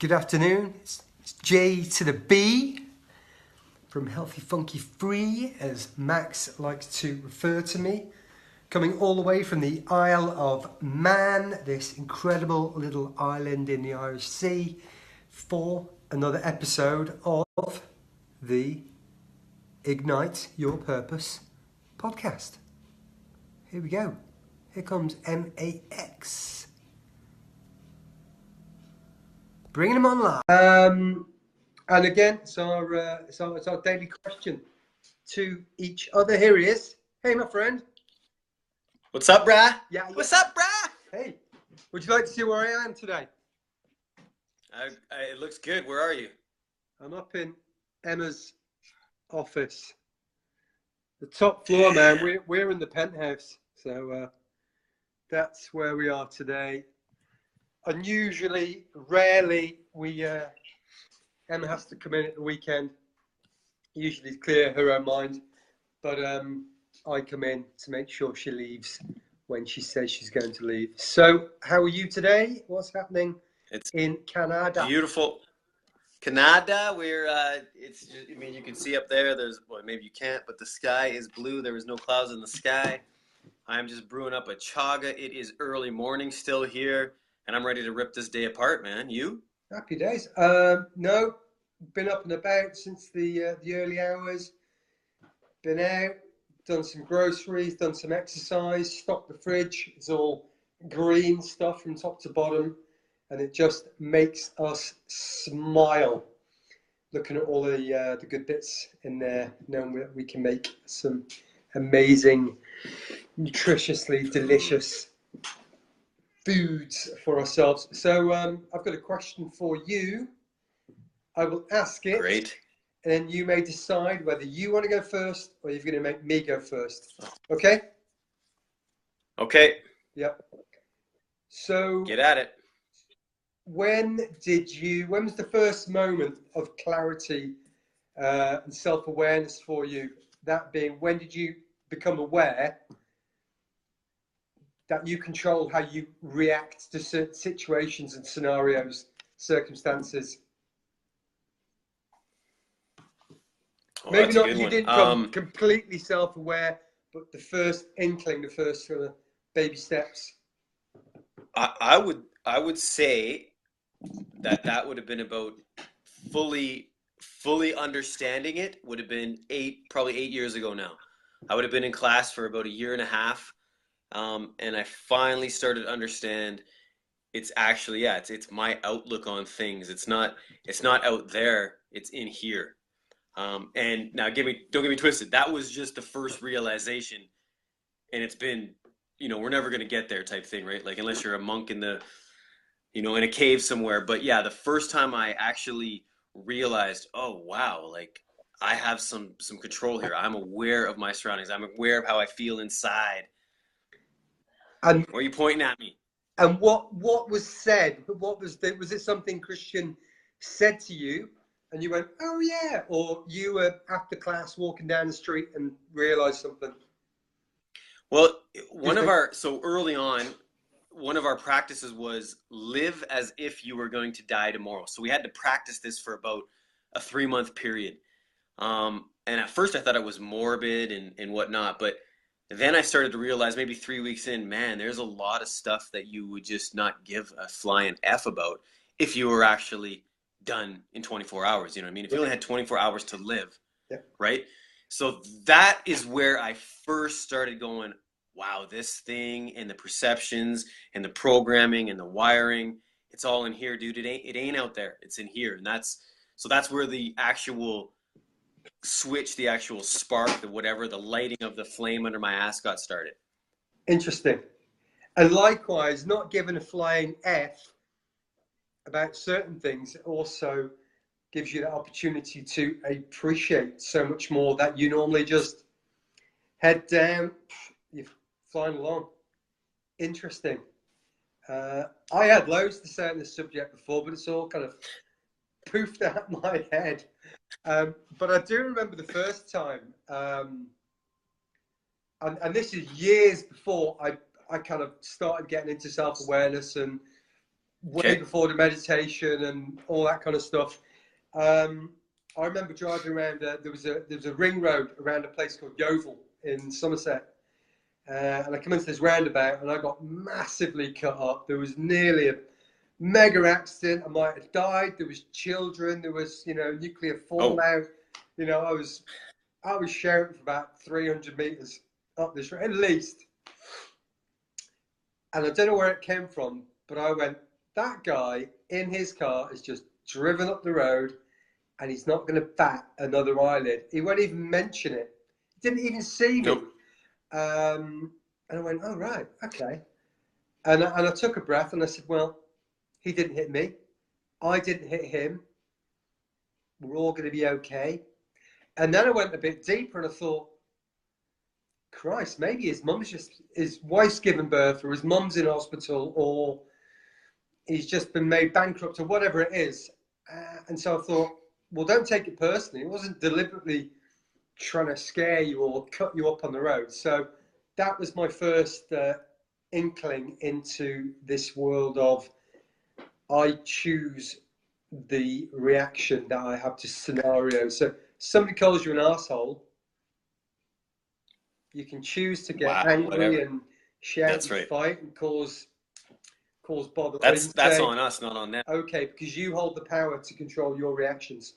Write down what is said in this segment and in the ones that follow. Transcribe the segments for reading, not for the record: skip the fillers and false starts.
Good afternoon. It's J to the B from Healthy Funky Free, as Max likes to refer to me. Coming all the way from the Isle of Man, this incredible little island in the Irish Sea, for another episode of the Ignite Your Purpose podcast. Here we go. Here comes MAX. Bringing them online. And again, it's our daily question to each other. Here he is. Hey, my friend. What's up, brah? Yeah. What's up, brah? Hey, would you like to see where I am today? It looks good. Where are you? I'm up in Emma's office. The top floor, man. We're in the penthouse. So that's where we are today. Unusually, rarely, Emma has to come in at the weekend, usually clear her own mind, but I come in to make sure she leaves when she says she's going to leave. So, how are you today? What's happening in Canada? Beautiful. Canada, it's just, I mean, you can see up there, well, maybe you can't, but the sky is blue. There was no clouds in the sky. I'm just brewing up a chaga. It is early morning still here, and I'm ready to rip this day apart, man. You? Happy days. No, been up and about since the early hours. Been out, done some groceries, done some exercise, stocked the fridge. It's all green stuff from top to bottom, and it just makes us smile looking at all the good bits in there, knowing that we can make some amazing, nutritiously delicious foods for ourselves. So I've got a question for you. I will ask it. Great. And then you may decide whether you want to go first or you're going to make me go first. Okay? Okay. Yep. So get at it. When was the first moment of clarity and self-awareness for you? That being, when did you become aware that you control how you react to certain situations and scenarios, circumstances? Oh, Maybe not, you one. didn't become completely self-aware, but the first inkling, the first sort of baby steps. I would say that would have been about fully understanding it would have been probably 8 years ago now. I would have been in class for about a year and a half. And I finally started to understand it's actually, it's my outlook on things. It's not out there, it's in here. And now don't get me twisted. That was just the first realization. And it's been, we're never going to get there type thing, right? Like, unless you're a monk in in a cave somewhere. But yeah, the first time I actually realized, oh, wow, like I have some control here. I'm aware of my surroundings. I'm aware of how I feel inside. And why are you pointing at me? And what was said? Was it something Christian said to you, and you went, "Oh yeah," or you were after class walking down the street and realized something? Well, early on, one of our practices was live as if you were going to die tomorrow. So we had to practice this for about a 3-month period. And at first I thought it was morbid and whatnot, but then I started to realize maybe 3 weeks in, man, there's a lot of stuff that you would just not give a flying F about if you were actually done in 24 hours. You know what I mean? If you only had 24 hours to live, right? So that is where I first started going, wow, this thing and the perceptions and the programming and the wiring, it's all in here, dude. It ain't out there. It's in here. And that's where the actual switch, the actual spark, the lighting of the flame under my ass got started. Interesting. And likewise, not giving a flying F about certain things also gives you the opportunity to appreciate so much more that you normally just head down, you're flying along. Interesting. I had loads to say on this subject before, but it's all kind of poofed out my head. But I do remember the first time, and this is years before I kind of started getting into self-awareness and way before the meditation and all that kind of stuff. I remember driving around. There was a ring road around a place called Yeovil in Somerset, and I come into this roundabout, and I got massively cut up. There was nearly a mega accident. I might have died. There was children. There was, nuclear fallout. I was shouting for about 300 meters up this road, at least. And I don't know where it came from, but I went, that guy in his car has just driven up the road, and he's not going to bat another eyelid. He won't even mention it. He didn't even see me. Nope. And I went, oh, right, okay. And I took a breath, and I said, well, he didn't hit me. I didn't hit him. We're all going to be okay. And then I went a bit deeper, and I thought, Christ, maybe his wife's given birth, or his mum's in hospital, or he's just been made bankrupt, or whatever it is. And so I thought, well, don't take it personally. It wasn't deliberately trying to scare you or cut you up on the road. So that was my first inkling into this world of, I choose the reaction that I have to scenarios. So somebody calls you an asshole, you can choose to get angry and shout and fight and cause bother. That's on us, not on them. Okay, because you hold the power to control your reactions.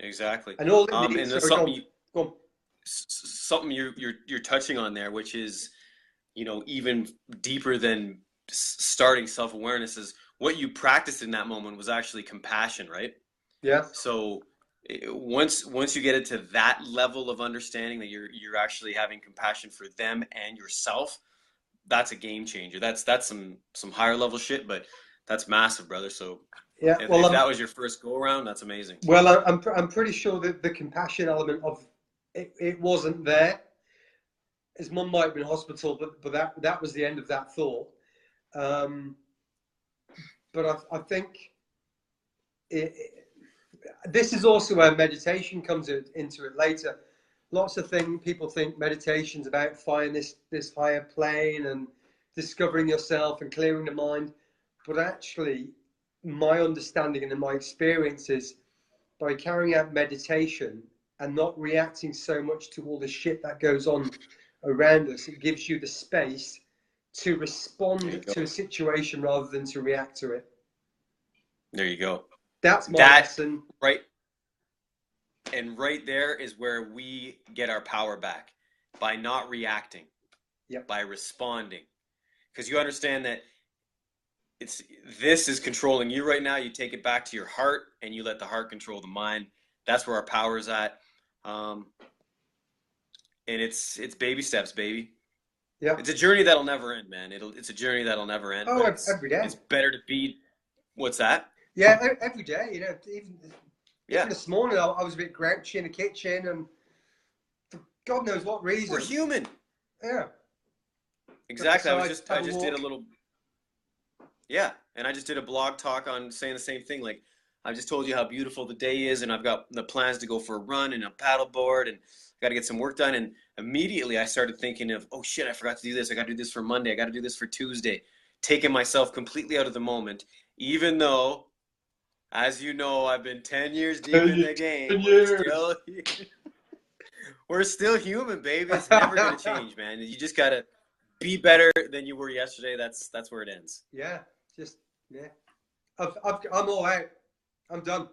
Exactly. And all it and needs, there's something you're touching on there, which is, even deeper than starting self-awareness, is what you practiced in that moment was actually compassion, right? Yeah. So once you get into that level of understanding that you're actually having compassion for them and yourself, that's a game changer. That's some higher level shit, but that's massive, brother. So yeah, if that was your first go around, that's amazing. Well, I'm pretty sure that the compassion element of it wasn't there. His mum might have been in hospital, but that was the end of that thought. But I think this is also where meditation comes into it later. Lots of people think meditation's about finding this higher plane and discovering yourself and clearing the mind. But actually, my understanding and my experience is, by carrying out meditation and not reacting so much to all the shit that goes on around us, it gives you the space to respond to a situation rather than to react to it. There you go. That's my lesson. Right. And right there is where we get our power back, by not reacting, by responding. Because you understand that this is controlling you right now. You take it back to your heart, and you let the heart control the mind. That's where our power is at. And it's baby steps, baby. Yeah. It's a journey that'll never end, man. It's a journey that'll never end. Oh, every day. It's better to be. What's that? Yeah, every day. Even this morning, I was a bit grouchy in the kitchen, and for God knows what reason. We're human. Yeah. Exactly. I just did a little. Yeah, and I just did a blog talk on saying the same thing. Like, I just told you how beautiful the day is, and I've got the plans to go for a run and a paddleboard, and got to get some work done. And immediately I started thinking of, oh shit, I forgot to do this. I got to do this for Monday. I got to do this for Tuesday. Taking myself completely out of the moment, even though, as you know, I've been 10 years deep in the game. We're still human, baby. It's never going to change, man. You just got to be better than you were yesterday. That's where it ends. Yeah. I'm all out. I'm done.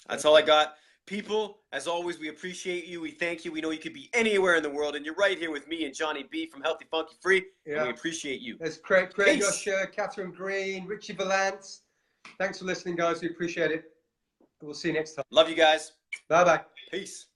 That's all I got. People, as always, we appreciate you. We thank you. We know you could be anywhere in the world, and you're right here with me and Johnny B from Healthy Funky Free. Yeah. And we appreciate you. There's Craig Usher, Catherine Green, Richie Valance. Thanks for listening, guys. We appreciate it. We'll see you next time. Love you guys. Bye-bye. Peace.